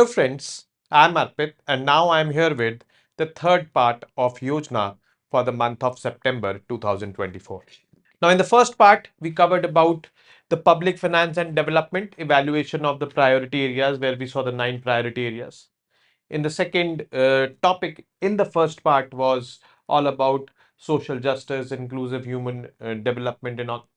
Hello friends, I'm Arpit and now I'm here with the third part of Yojana for the month of September 2024. Now in the first part, we covered about the public finance and development evaluation of the priority areas where we saw the 9 priority areas. In the second topic in the first part was all about social justice, inclusive human development and all.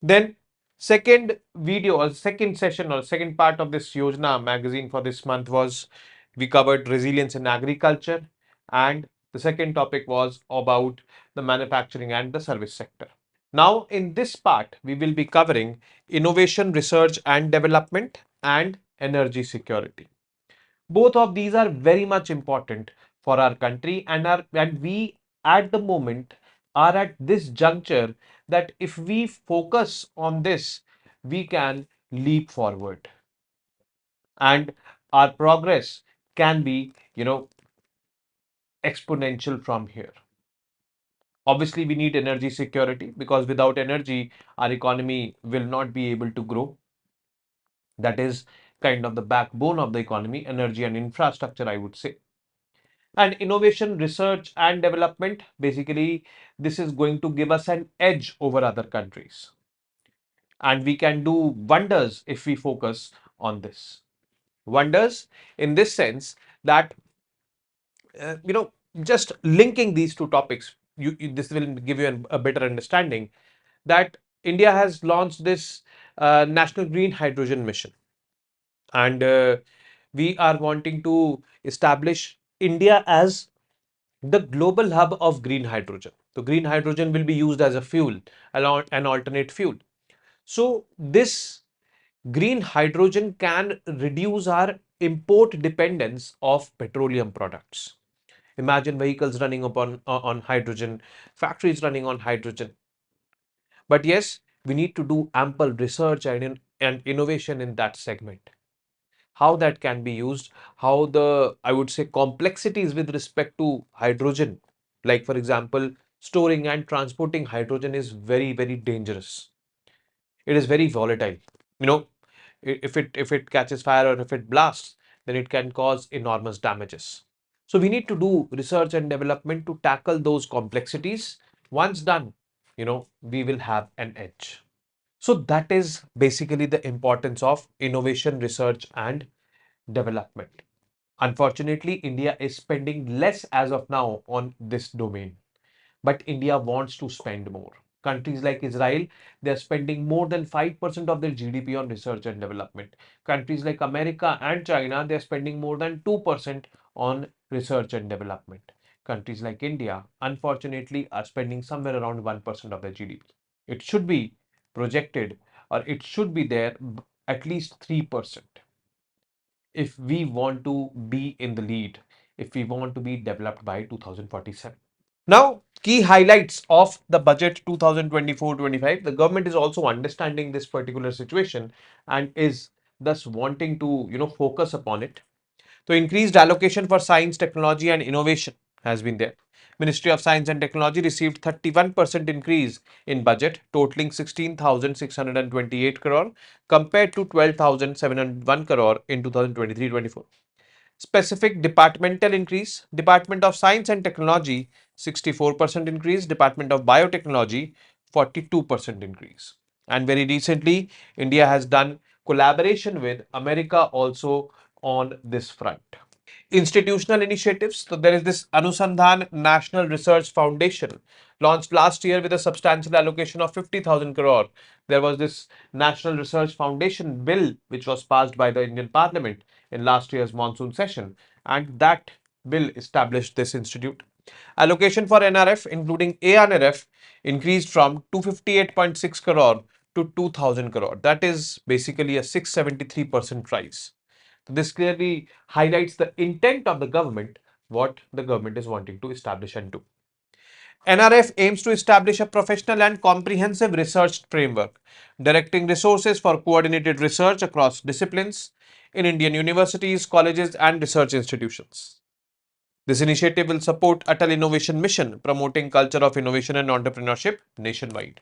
Then second video or second session or second part of this Yojana magazine for this month was we covered resilience in agriculture, and the second topic was about the manufacturing and the service sector. Now in this part we will be covering innovation, research and development and energy security. Both of these are very much important for our country and we at the moment are at this juncture that if we focus on this, we can leap forward and our progress can be, exponential from here. Obviously, we need energy security because without energy, our economy will not be able to grow. That is kind of the backbone of the economy, energy and infrastructure, I would say. And innovation, research and development, basically, this is going to give us an edge over other countries. And we can do wonders if we focus on this. Wonders in this sense that, just linking these two topics, this will give you a better understanding that India has launched this National Green Hydrogen Mission. And we are wanting to establish India as the global hub of green hydrogen. So green hydrogen will be used as a fuel, an alternate fuel. So this green hydrogen can reduce our import dependence of petroleum products. Imagine vehicles running upon on hydrogen, factories running on hydrogen. But yes, we need to do ample research and innovation in that segment. How that can be used, how the, I would say, complexities with respect to hydrogen, like for example, storing and transporting hydrogen is very, very dangerous. It is very volatile. You know, if it catches fire or if it blasts, then it can cause enormous damages. So we need to do research and development to tackle those complexities. Once done, we will have an edge. So that is basically the importance of innovation, research and development. Unfortunately, India is spending less as of now on this domain, but India wants to spend more. Countries like Israel, they are spending more than 5% of their GDP on research and development. Countries like America and China, they are spending more than 2% on research and development. Countries like India, unfortunately, are spending somewhere around 1% of their GDP. It should be projected or it should be there at least 3% if we want to be in the lead, if we want to be developed by 2047. Now, key highlights of the budget 2024-25. The government is also understanding this particular situation and is thus wanting to, focus upon it. So increased allocation for science, technology and innovation has been there. Ministry of Science and Technology received 31% increase in budget, totaling 16,628 crore compared to 12,701 crore in 2023-24. Specific departmental increase, Department of Science and Technology 64% increase, Department of Biotechnology 42% increase. And very recently, India has done collaboration with America also on this front. Institutional initiatives. So there is this Anusandhan National Research Foundation launched last year with a substantial allocation of 50,000 crore. There was this National Research Foundation bill which was passed by the Indian Parliament in last year's monsoon session, and that bill established this institute. Allocation for NRF including ANRF increased from 258.6 crore to 2000 crore. That is basically a 673% rise. This clearly highlights the intent of the government, what the government is wanting to establish and do. NRF aims to establish a professional and comprehensive research framework, directing resources for coordinated research across disciplines in Indian universities, colleges, and research institutions. This initiative will support Atal Innovation Mission, promoting culture of innovation and entrepreneurship nationwide.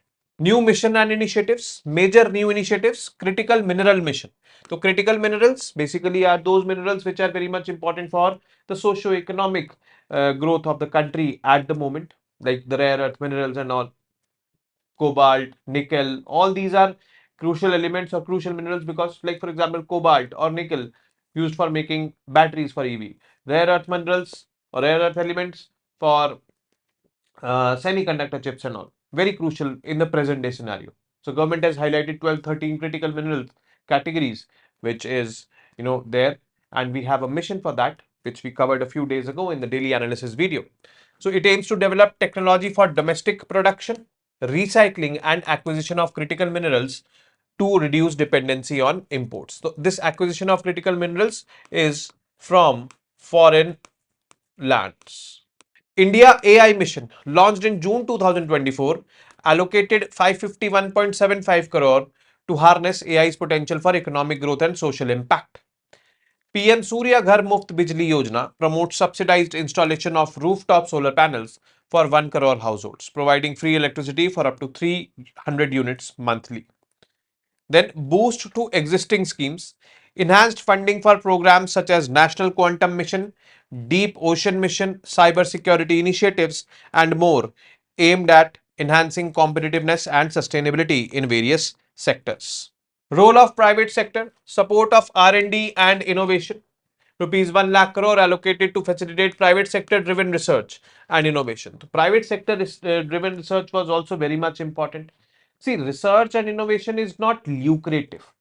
New mission and initiatives, major new initiatives, critical mineral mission. So critical minerals basically are those minerals which are very much important for the socio-economic growth of the country at the moment, like the rare earth minerals and all, cobalt, nickel, all these are crucial elements or crucial minerals because, like for example, cobalt or nickel used for making batteries for EV, rare earth minerals or rare earth elements for semiconductor chips and all, very crucial in the present day scenario. So government has highlighted 12, 13 critical mineral categories, which is, there, and we have a mission for that, which we covered a few days ago in the daily analysis video. So it aims to develop technology for domestic production, recycling and acquisition of critical minerals to reduce dependency on imports. So this acquisition of critical minerals is from foreign lands. India AI mission launched in June 2024 allocated 551.75 crore to harness AI's potential for economic growth and social impact. PM Surya Ghar Muft Bijli Yojana promotes subsidized installation of rooftop solar panels for 1 crore households, providing free electricity for up to 300 units monthly. Then boost to existing schemes, enhanced funding for programs such as National Quantum Mission, Deep Ocean Mission, cyber security initiatives, and more, aimed at enhancing competitiveness and sustainability in various sectors. Role of private sector, support of R&D and innovation. Rupees 1 lakh crore allocated to facilitate private sector driven research and innovation. The private sector driven research was also very much important. See, research and innovation is not lucrative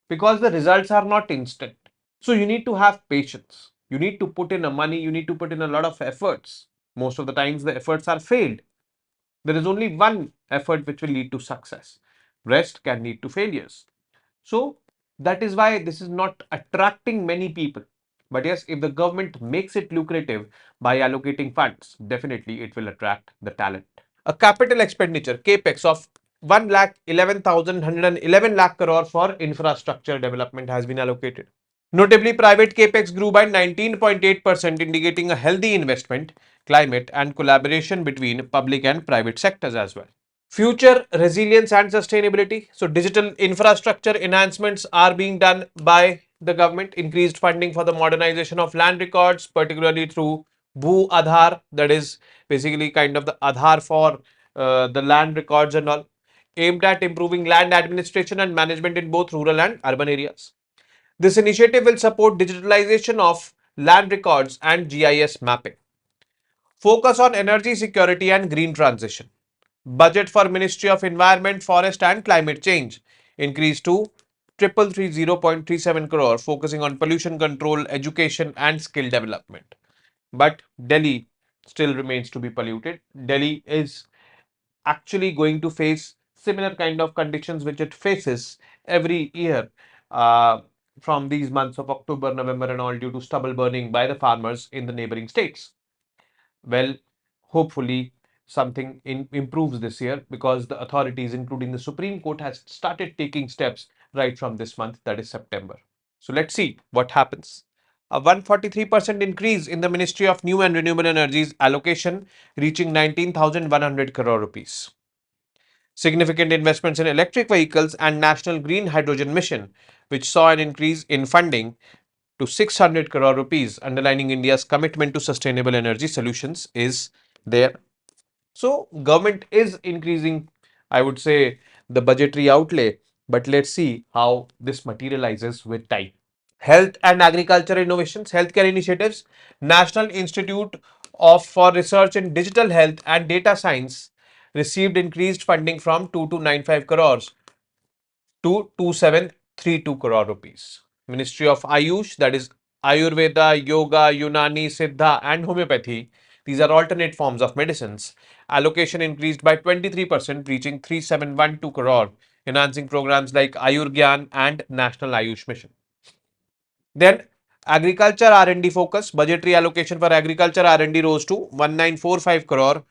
because the results are not instant. So you need to have patience. You need to put in a money, you need to put in a lot of efforts. Most of the times the efforts are failed. There is only one effort which will lead to success. Rest can lead to failures. So that is why this is not attracting many people. But yes, if the government makes it lucrative by allocating funds, definitely it will attract the talent. A capital expenditure capex of 1,11,111 lakh crore for infrastructure development has been allocated. Notably, private capex grew by 19.8%, indicating a healthy investment climate and collaboration between public and private sectors as well. Future resilience and sustainability. So digital infrastructure enhancements are being done by the government. Increased funding for the modernization of land records, particularly through Bhu Aadhaar, that is basically kind of the Aadhaar for the land records and all, aimed at improving land administration and management in both rural and urban areas. This initiative will support digitalization of land records and GIS mapping. Focus on energy security and green transition. Budget for Ministry of Environment, Forest and Climate Change increased to 330.37 crore, focusing on pollution control, education and skill development. But Delhi still remains to be polluted. Delhi is actually going to face similar kind of conditions which it faces every year uh, from these months of October, November and all, due to stubble burning by the farmers in the neighboring states. Well, hopefully something improves this year because the authorities, including the Supreme Court, has started taking steps right from this month, that is September. So let's see what happens. A 143% increase in the Ministry of New and Renewable Energies allocation, reaching 19,100 crore rupees. Significant investments in electric vehicles and National Green Hydrogen Mission, which saw an increase in funding to 600 crore rupees, underlining India's commitment to sustainable energy solutions, is there. So government is increasing, I would say, the budgetary outlay, but let's see how this materializes with time. Health and agriculture innovations, healthcare initiatives, National Institute of for Research in Digital Health and Data Science received increased funding from 2295 crores to 2732 crore rupees. Ministry of Ayush, that is Ayurveda, Yoga, Unani, Siddha and Homeopathy, these are alternate forms of medicines. Allocation increased by 23%, reaching 3712 crore, enhancing programs like Ayurgyan and National Ayush Mission. Then agriculture R&D focus, budgetary allocation for agriculture R&D rose to 1945 crore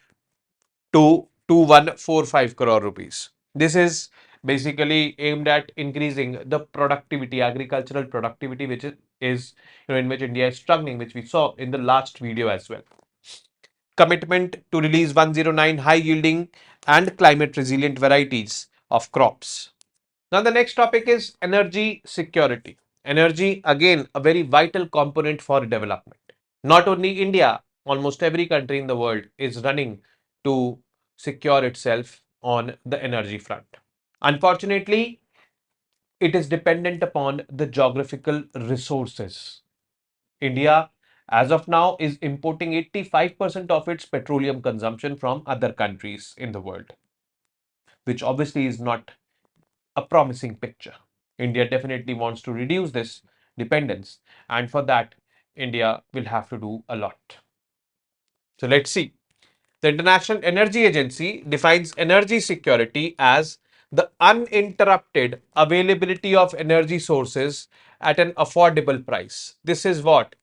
to 2145 crore rupees. This is basically aimed at increasing the productivity, agricultural productivity, which is in which India is struggling, which we saw in the last video as well. Commitment to release 109 high yielding and climate resilient varieties of crops. Now, the next topic is energy security. Energy, again, a very vital component for development. Not only India, almost every country in the world is running to secure itself on the energy front. Unfortunately, it is dependent upon the geographical resources. India, as of now, is importing 85% of its petroleum consumption from other countries in the world, which obviously is not a promising picture. India definitely wants to reduce this dependence, and for that, India will have to do a lot. So let's see. The International Energy Agency defines energy security as the uninterrupted availability of energy sources at an affordable price. This is what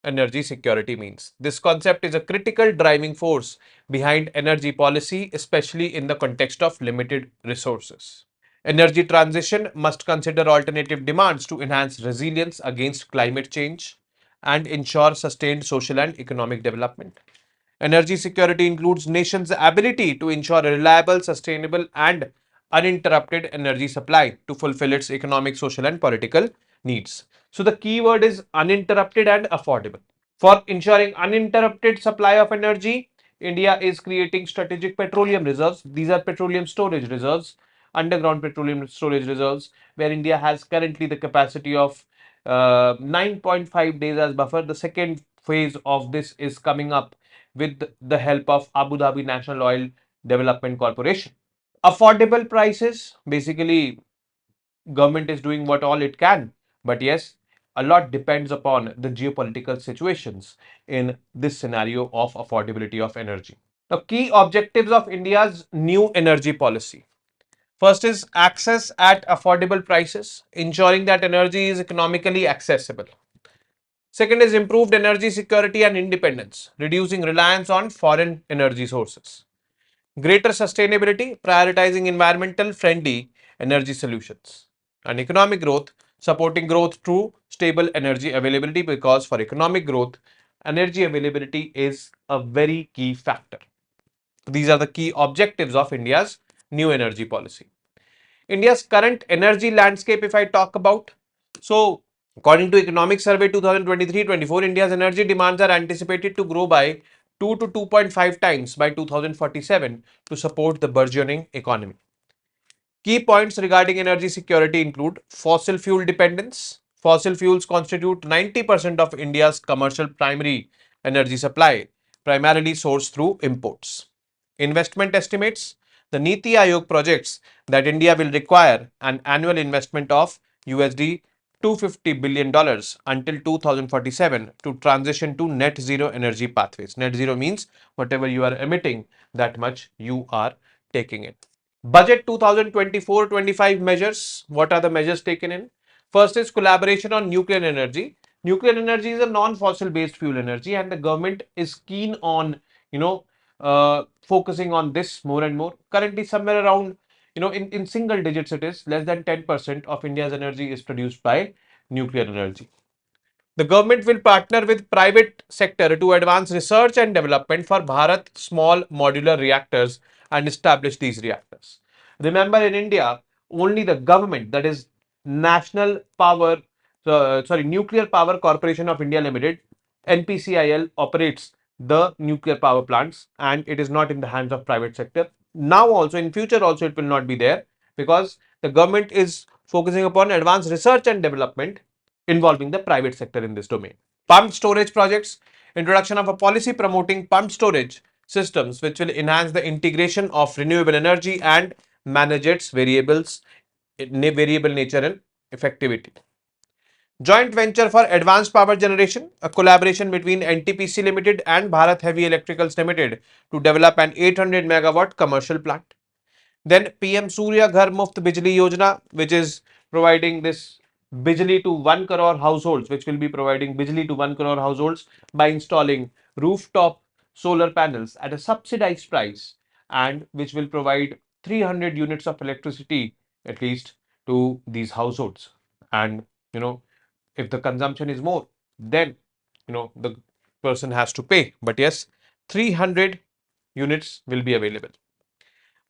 energy security means. This concept is a critical driving force behind energy policy, especially in the context of limited resources. Energy transition must consider alternative demands to enhance resilience against climate change and ensure sustained social and economic development. Energy security includes nations' ability to ensure a reliable, sustainable, and uninterrupted energy supply to fulfill its economic, social, and political needs. So the key word is uninterrupted and affordable. For ensuring uninterrupted supply of energy, India is creating strategic petroleum reserves. These are petroleum storage reserves, underground petroleum storage reserves, where India has currently the capacity of 9.5 days as buffer. The second phase of this is coming up with the help of Abu Dhabi National Oil Development Corporation. Affordable prices, basically government is doing what all it can, but yes, a lot depends upon the geopolitical situations in this scenario of affordability of energy. The key objectives of India's new energy policy. First is access at affordable prices, ensuring that energy is economically accessible. Second is improved energy security and independence, reducing reliance on foreign energy sources. Greater sustainability, prioritizing environmental friendly energy solutions. And economic growth, supporting growth through stable energy availability, because for economic growth, energy availability is a very key factor. These are the key objectives of India's new energy policy. India's current energy landscape, if I talk about, so according to Economic Survey 2023-24, India's energy demands are anticipated to grow by 2 to 2.5 times by 2047 to support the burgeoning economy. Key points regarding energy security include fossil fuel dependence. Fossil fuels constitute 90% of India's commercial primary energy supply, primarily sourced through imports. Investment estimates. The Niti Aayog projects that India will require an annual investment of USD $250 billion until 2047 to transition to net zero energy pathways. Net zero means whatever you are emitting, that much you are taking in. Budget 2024-25 measures. What are the measures taken in? First is collaboration on nuclear energy. Nuclear energy is a non-fossil based fuel energy, and the government is keen on, focusing on this more and more. Currently, somewhere around, in single digits, it is less than 10% of India's energy is produced by nuclear energy. The government will partner with private sector to advance research and development for Bharat small modular reactors and establish these reactors. Remember, in India, only the government, that is National Power, Nuclear Power Corporation of India Limited, NPCIL, operates the nuclear power plants, and it is not in the hands of private sector. Now also, in future also, it will not be there, because the government is focusing upon advanced research and development involving the private sector in this domain. Pumped storage projects, introduction of a policy promoting pumped storage systems which will enhance the integration of renewable energy and manage its variable nature and effectivity. Joint venture for advanced power generation, a collaboration between NTPC Limited and Bharat Heavy Electricals Limited to develop an 800 megawatt commercial plant. Then PM Surya Ghar Muft Bijli Yojana, which is providing this Bijli to 1 crore households, which will be providing Bijli to 1 crore households by installing rooftop solar panels at a subsidized price, and which will provide 300 units of electricity at least to these households. And if the consumption is more, then the person has to pay. But yes, 300 units will be available.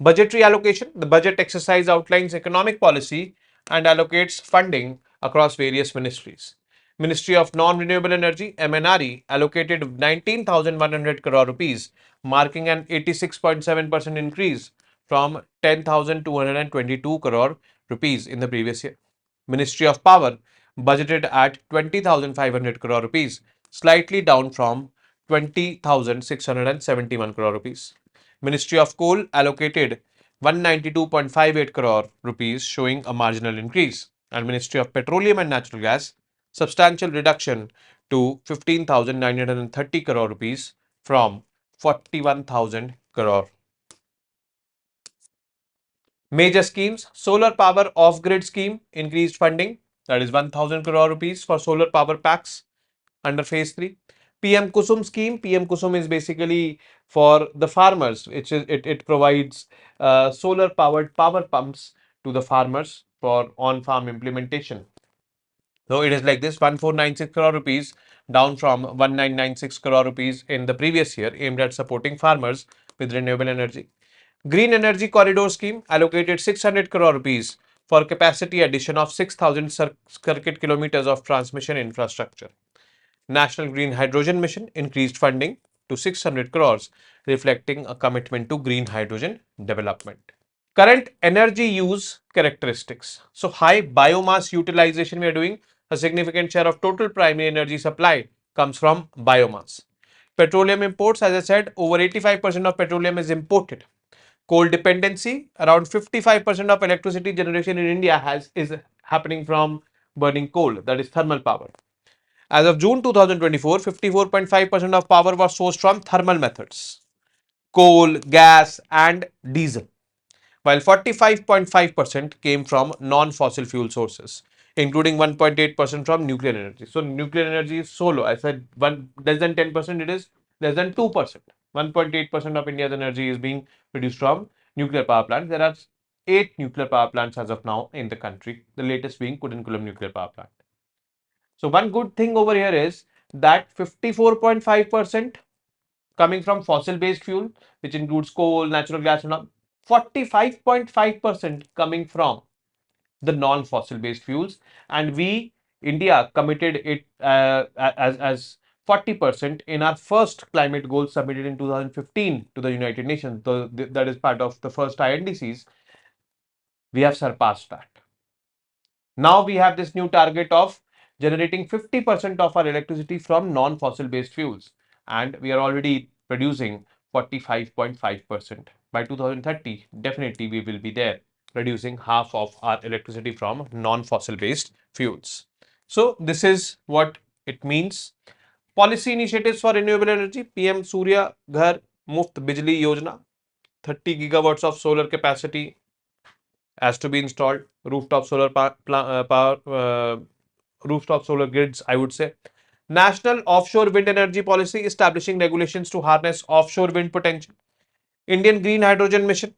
Budgetary allocation. The budget exercise outlines economic policy and allocates funding across various ministries. Ministry of Non-Renewable Energy (MNRE) allocated 19,100 crore rupees, marking an 86.7% increase from 10,222 crore rupees in the previous year. Ministry of Power budgeted at 20,500 crore rupees, slightly down from 20,671 crore rupees. Ministry of Coal allocated 192.58 crore rupees, showing a marginal increase, and Ministry of Petroleum and Natural Gas substantial reduction to 15,930 crore rupees from 41,000 crore. Major schemes: solar power off grid scheme increased funding, that is 1,000 crore rupees for solar power packs under phase 3. PM Kusum scheme. PM Kusum is basically for the farmers. It provides solar powered power pumps to the farmers for on farm implementation. So it is like this: 1496 crore rupees, down from 1996 crore rupees in the previous year, aimed at supporting farmers with renewable energy. Green Energy Corridor Scheme allocated 600 crore rupees for capacity addition of 6,000 circuit kilometers of transmission infrastructure. National Green Hydrogen Mission increased funding to 600 crores, reflecting a commitment to green hydrogen development. Current energy use characteristics. So, high biomass utilization we are doing. A significant share of total primary energy supply comes from biomass. Petroleum imports, as I said, over 85% of petroleum is imported. Coal dependency, around 55% of electricity generation in India is happening from burning coal, that is thermal power. As of June 2024, 54.5% of power was sourced from thermal methods, coal, gas, and diesel, while 45.5% came from non-fossil fuel sources, including 1.8% from nuclear energy. So, nuclear energy is so low. I said less than 10%, it is less than 2%. 1.8% of India's energy is being produced from nuclear power plants. There are 8 nuclear power plants as of now in the country, the latest being Kudankulam nuclear power plant. So, one good thing over here is that 54.5% coming from fossil based fuel, which includes coal, natural gas, and all. 45.5% coming from the non-fossil based fuels, and we India committed it as 40% in our first climate goal submitted in 2015 to the United Nations. That is part of the first INDCs. We have surpassed that. Now we have this new target of generating 50% of our electricity from non-fossil based fuels, and we are already producing 45.5%. By 2030, definitely we will be there, producing half of our electricity from non-fossil based fuels. So this is what it means. Policy initiatives for renewable energy: PM Surya Ghar Muft Bijli Yojana, 30 gigawatts of solar capacity has to be installed. Rooftop solar rooftop solar grids, I would say. National offshore wind energy policy establishing regulations to harness offshore wind potential. Indian green hydrogen mission: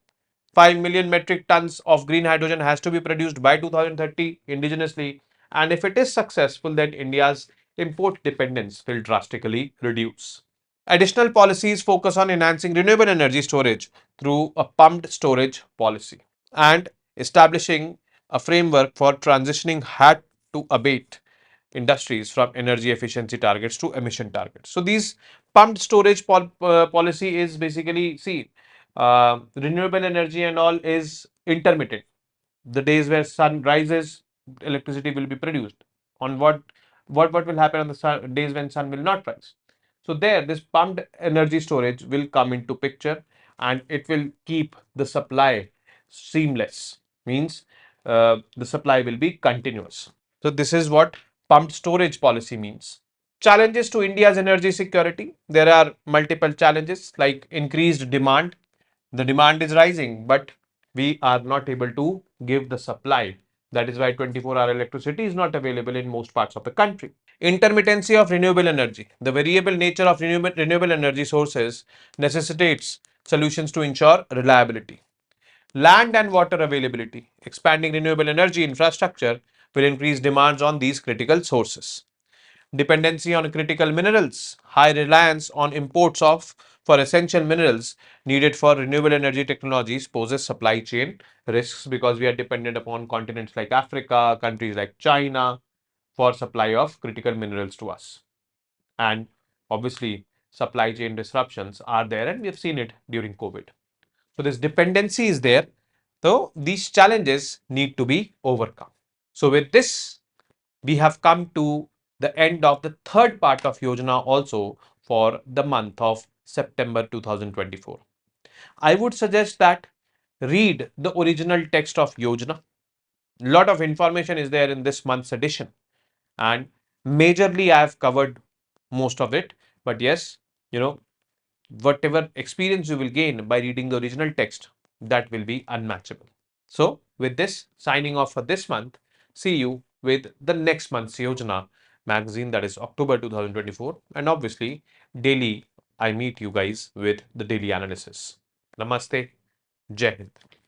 5 million metric tons of green hydrogen has to be produced by 2030 indigenously, and if it is successful, then India's import dependence will drastically reduce. Additional policies focus on enhancing renewable energy storage through a pumped storage policy and establishing a framework for transitioning had to abate industries from energy efficiency targets to emission targets. So these pumped storage policy is basically, see, renewable energy and all is intermittent. The days where sun rises, electricity will be produced. On what will happen on the days when sun will not rise? So there, this pumped energy storage will come into picture, and it will keep the supply seamless. Means the supply will be continuous. So this is what pumped storage policy means. Challenges to India's energy security: there are multiple challenges like increased demand. The demand is rising, but we are not able to give the supply. That is why 24-hour electricity is not available in most parts of the country. Intermittency of renewable energy: the variable nature of renewable energy sources necessitates solutions to ensure reliability. Land and water availability: expanding renewable energy infrastructure will increase demands on these critical sources. Dependency on critical minerals: high reliance on imports of for essential minerals needed for renewable energy technologies poses supply chain risks because we are dependent upon continents like Africa, countries like China for supply of critical minerals to us. And obviously, supply chain disruptions are there, and we have seen it during COVID. So, this dependency is there. So, these challenges need to be overcome. So, with this, we have come to the end of the third part of Yojana also for the month of September 2024. I would suggest that read the original text of Yojana. Lot of information is there in this month's edition, and majorly I have covered most of it. But yes, whatever experience you will gain by reading the original text, that will be unmatchable. So, with this, signing off for this month, see you with the next month's Yojana magazine, that is October 2024. And obviously, daily, I meet you guys with the daily analysis. Namaste. Jai Hind.